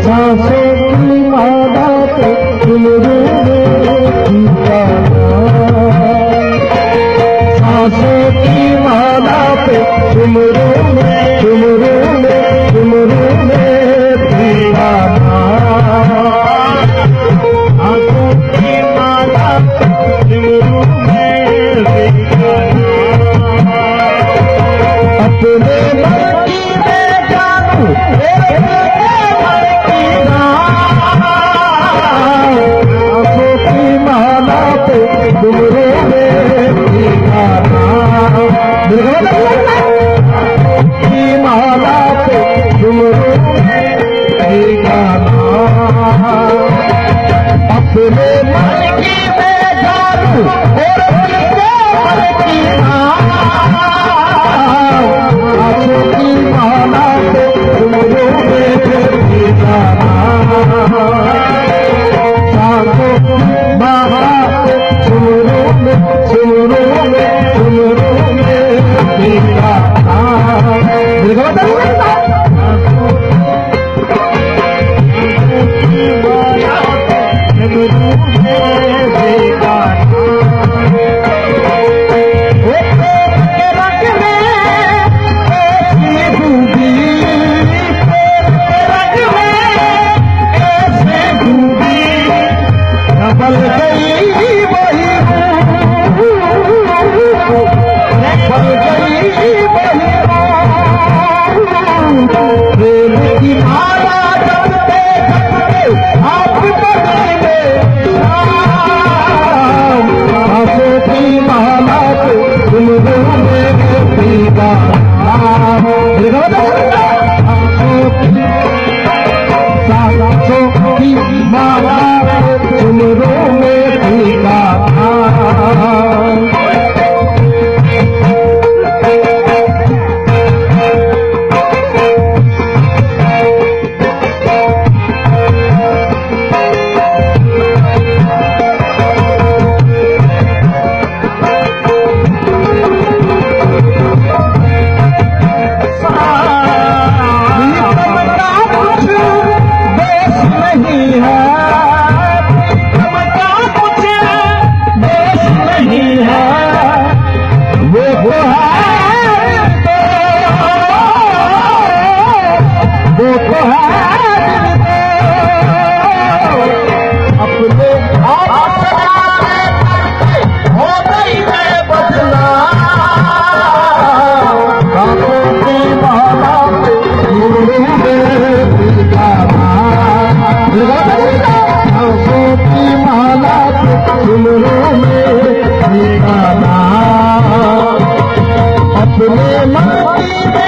सांसों की माला पे डुमरू में सांसों की माला पे डुमरू में दीवाना सांसों की माला पे डुमरू में दीवाना अपने मन की मैं जानू सांसों की माला पे डुमरू में दीवाना की माला पे डुमरू में दीवाना अपने मन की मैं जानू और अपने मन की सांसों की माला पे डुमरू में दीवाना सांसों की माला पे डुमरू में दीवाना अपने मन